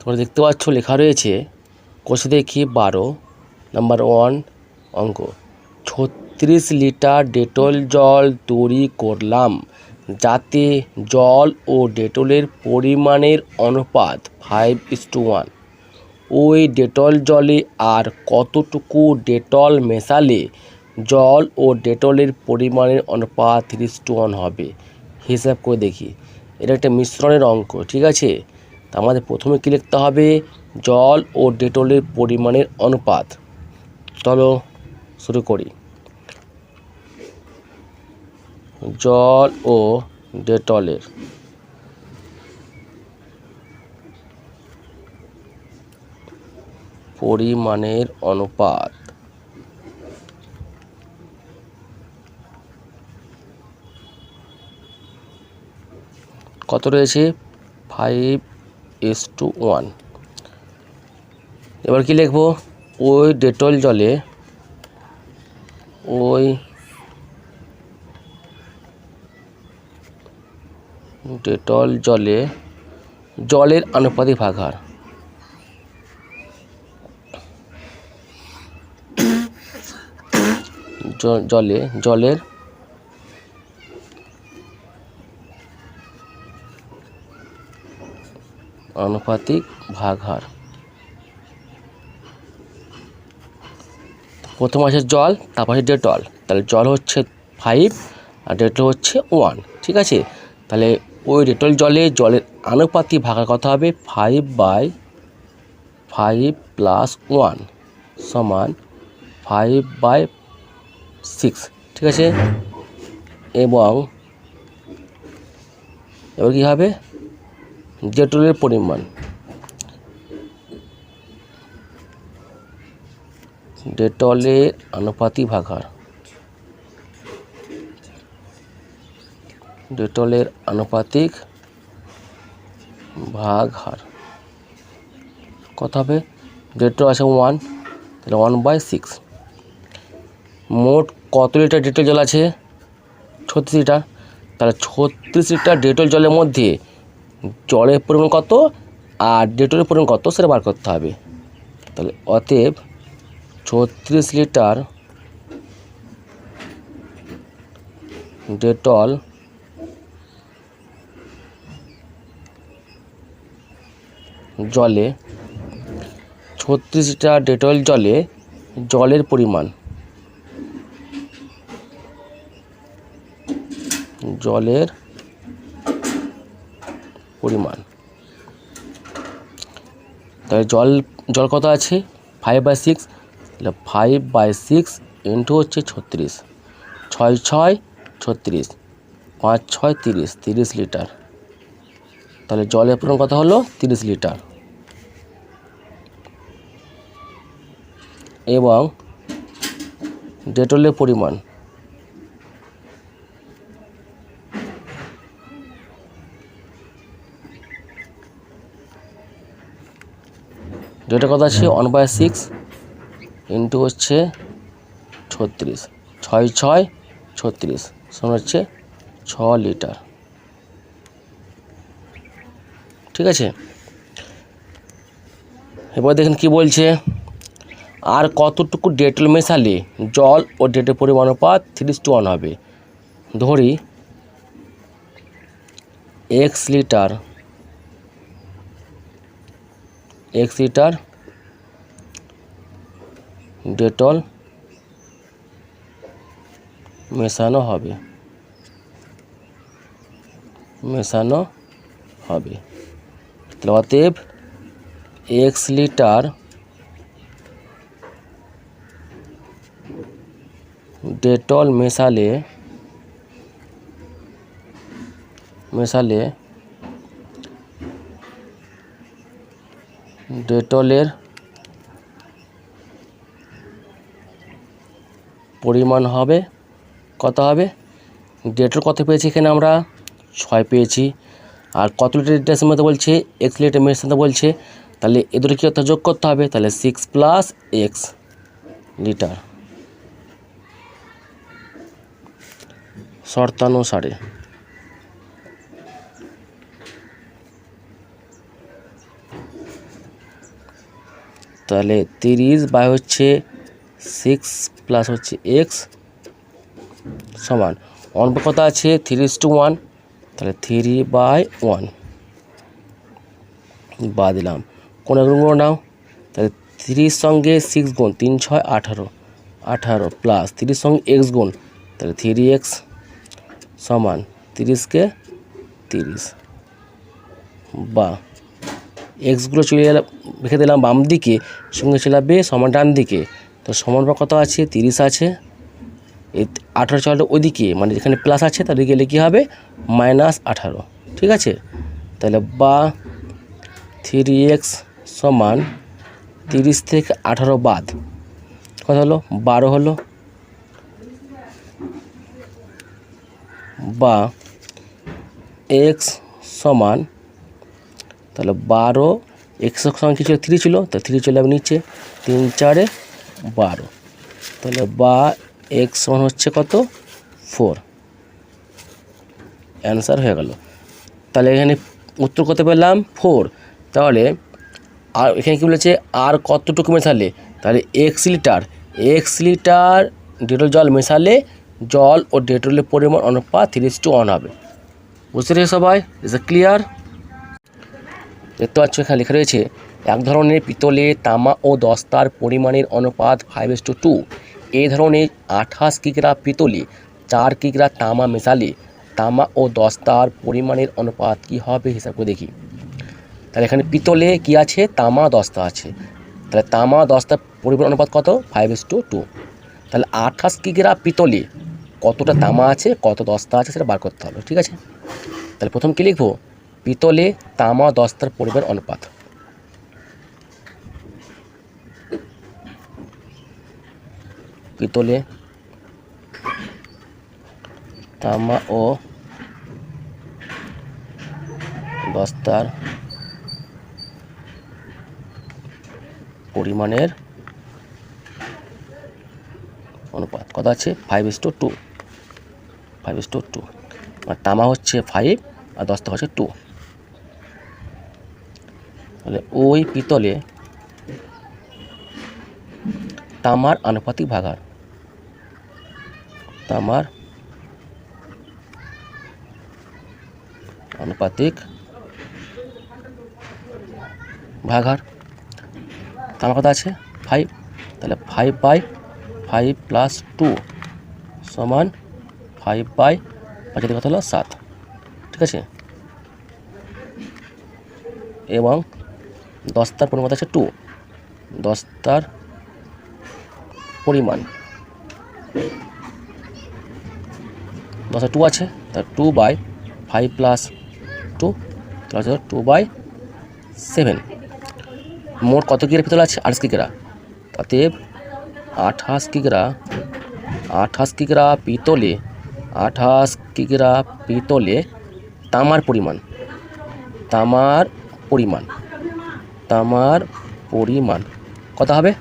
তোমরা দেখতে পাচ্ছ লেখা রয়েছে কোষে দেখি 12 নাম্বার 1 অঙ্ক 36 লিটার ডেটল জল তৈরি করলাম যাতে জল ও ডেটলের পরিমাণের অনুপাত 5:1। ওই ডেটল জলে আর কতটুকু ডেটল মেশালে জল ও ডেটলের পরিমাণের অনুপাত 3:1 হবে? হিসাব করে দেখি। এটা একটা মিশ্রণের অঙ্ক, ঠিক আছে। তা আমাদের প্রথমে কী লিখতে হবে? জল ও ডেটলের পরিমাণের অনুপাত। চলো শুরু করি। জল ও ডেটলের পরিমাণের অনুপাত। কত রয়েছে? 5:1। এবার কি লিখব? ওই ডেটল জলে জলের আনুপাতিক ভাগহার। জলের আনুপাতিক ভাগহার। প্রথম আছে জল, তারপর আছে ডেটল। তাহলে জল হচ্ছে 5 আর ডেটল হচ্ছে 1, ঠিক আছে। তাহলে ওই ডেটল জলের আনুপাতিক ভাগহার কত হবে? 5/5 + 1 সমান 5/6, ঠিক আছে। এবং এবার কী হবে? ডেটলের পরিমাণ, ডেটলের আনুপাতিক ভাগহার, ডেটলের আনুপাতিক ভাগহার কত হবে? ডেটল আছে 1, তাহলে 1/6। মোট কত লিটার ডেটল জল আছে? 36 লিটার। তাহলে 36 লিটার ডেটল জলের মধ্যে জলের পরিমাণ কত আর ডেটলের পরিমাণ কত সেটা বার করতে হবে। তাহলে অতএব 36 লিটার ডেটল জলে 36 লিটার ডেটল জলে জলের পরিমাণ, জলের পরিমাণ। তাহলে জল কত আছে? 5/6। তাহলে 5/6 ইন্টু হচ্ছে 36, 6×6 36, 5×6 30, 30 লিটার। তাহলে জলের পরিমাণ কত হলো? 30 লিটার। এবং ডেটলের পরিমাণ, ডেটল কত আছে? 1/6 ইন্টু হচ্ছে 36, 6×6 36 সমান হচ্ছে 6 লিটার, ঠিক আছে। এবার দেখেন কি বলছে, আর কতটুকু ডেটল মেশালে জল ও ডেটলের পরিমাণ অনুপাত 3:1 হবে? ধরি x লিটার ডেটল মেশানো হবে। তাহলে অতএব x লিটার ডেটল মেশালে ডেটলের পরিমাণ হবে কত হবে? ডেটল কত পেয়েছি এখানে আমরা? 6 পেয়েছি। আর কত লিটার ডেটের মধ্যে বলছে? x লিটার মেশাতে বলছে। তাহলে এদের কি যোগ করতে হবে? তাহলে 6 + x লিটার শর্তানুসারে। তাহলে 30 বাই হচ্ছে 6 প্লাস হচ্ছে এক্স সমান অনুপাত কত আছে 3:1, তাহলে 3/1 বা দিলাম কোন গুণ নাও, তাহলে 30 সঙ্গে 6 গুণ 3 6 18, 18 প্লাস 30 সঙ্গে এক্স গুণ, তাহলে 3x সমান 30কে 30 বা এক্সগুলো চলে গেলে রেখে দিলাম বাম দিকে, সঙ্গে চলে যাবে সমান ডান দিকে। তো সমান কত আছে 30 আছে, এই 18 চলে ওইদিকে, মানে যেখানে প্লাস আছে তার দিকে গেলে কী হবে -18, ঠিক আছে। তাহলে বা 3x সমান 30 থেকে 18 বাদ কত হলো 12 হলো, বা x সমান তাহলে 12, এক্স সমান কি ছিল 3 ছিল, তো 3 চলে যাবে নিচে, 3 4 12, তাহলে বা x সমান হচ্ছে কত 4, অ্যান্সার হয়ে গেল। তাহলে এখানে উত্তর কত পেলাম 4। তাহলে আর এখানে কী বলেছে আর কতটুকু মেশালে, তাহলে x লিটার ডেটল জল মেশালে জল ও ডেটলের পরিমাণ অনুপাত 3:1 হবে। বুঝতে পেরেছো সবাই? Is a clear? দেখতে পাচ্ছ এখানে লেখা রয়েছে এক ধরনের পিতলে তামা ও দস্তার পরিমাণের অনুপাত 5:2। এই ধরনের 28 কিগ্রা পিতলে 4 কিগ্রা তামা মেশালে তামা ও দস্তার পরিমাণের অনুপাত কী হবে হিসাব করে দেখি। তাহলে এখানে পিতলে কি আছে তামা দস্তা আছে, তাহলে তামা দস্তার পরিমাণ অনুপাত কত 5:2। তাহলে 28 কিগ্রা পিতলে কতটা তামা আছে কত দস্তা আছে সেটা বার করতে হবে, ঠিক আছে। তাহলে প্রথম কী লিখবো পিতলে তামা দস্তার পরিমাণ অনুপাত, পিতলে তামা ও দস্তার পরিমাণের অনুপাত কত আছে 5:2, 5:2, আর তামা হচ্ছে 5 আর দস্তা হচ্ছে 2। তাহলে ওই পিতলে তামার আনুপাতিক ভাগার, তামার আনুপাতিক ভাগার, তামার কত আছে 5, তাহলে 5/5 প্লাস 2 সমান 5/5 কত হলো 7, ঠিক আছে। এবং দস্তার পরিমাণ আছে 2, দস্তার পরিমাণ দস্তা 2 আছে, তার 2/5 প্লাস 2 তাহলে 2/7। মোট কত কিগ্রা পিতল আছে 28 কিগ্রা, অতএব 28 কিগ্রা পিতলে 28 কিগ্রা পিতলে তামার পরিমাণ কত হবে,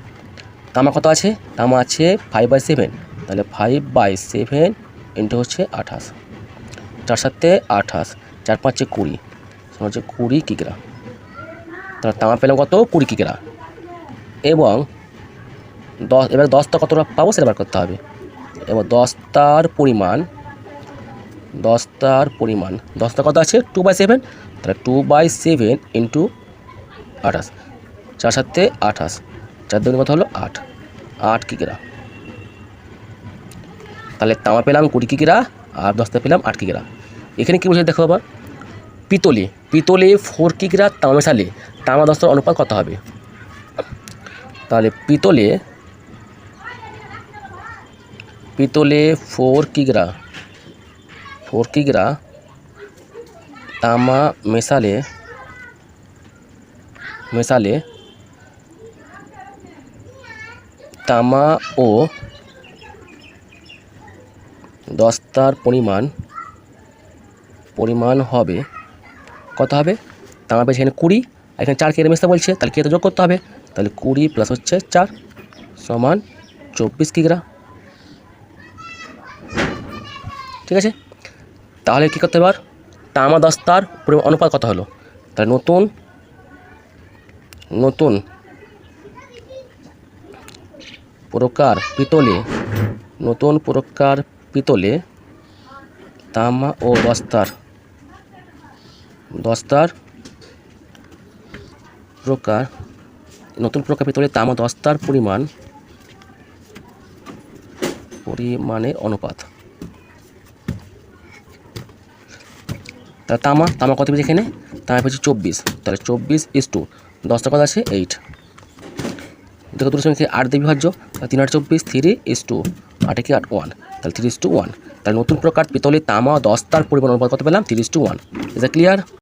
তামা কত আছে তামা আছে 5/7, তাহলে 5/7 ইন্টু হচ্ছে 28, 4 7 28, 4 5 20 হচ্ছে 20 কিগ্রা। তাহলে তামা পেলাম কত 20 কিগ্রা, এবং এবার দস্তা কতটা পাবো সেটা বার করতে হবে। এবং দস্তার পরিমাণ দস্তা কত আছে 2/7, তাহলে 2/7 ইন্টু 28, 4 7 28, 4 2 কত হলো 8 কিগ্রা। তাহলে তামা পেলাম 20 কিগ্রা আর দস্তা পেলাম 8 কিগ্রা। এখানে কী বলছে দেখো আবার পিতলে 4 কিগ্রা তামা মেশালে তামা দস্তার অনুপাত কত হবে। তাহলে পিতলে 4 কিগ্রা তামা মেশালে তামা ও দস্তার পরিমাণ হবে কত হবে, তামা পেয়েছে এখানে 20, এখানে 4 কিগ্রা মেশাতে বলছে, তাহলে কিগ্রা যোগ করতে হবে, তাহলে 20 প্লাস হচ্ছে 4 সমান 24 কিগ্রা, ঠিক আছে। তাহলে কী করতে পার তামা দস্তার অনুপাত কত হলো, তাহলে নতুন প্রকার পিতলে নতুন প্রকার পিতলে তামা ও দস্তার প্রকার নতুন প্রকার পিতলে তামা দস্তার পরিমাণের অনুপাত। তাহলে তামা কত পেয়েছি এখানে? তামা পেয়েছি 24, তাহলে 24:10 কত আছে 8। দেখো দুটোর সঙ্গে 8 দিয়ে বিভাজ্য, 3 8 24, 3:8 8 কি 8 1, তাহলে 3:1। তাহলে নতুন প্রকার পিতলে তামা দস্তার পরিমাণ অনুপাত কত পেলাম? 3:1। Is that clear?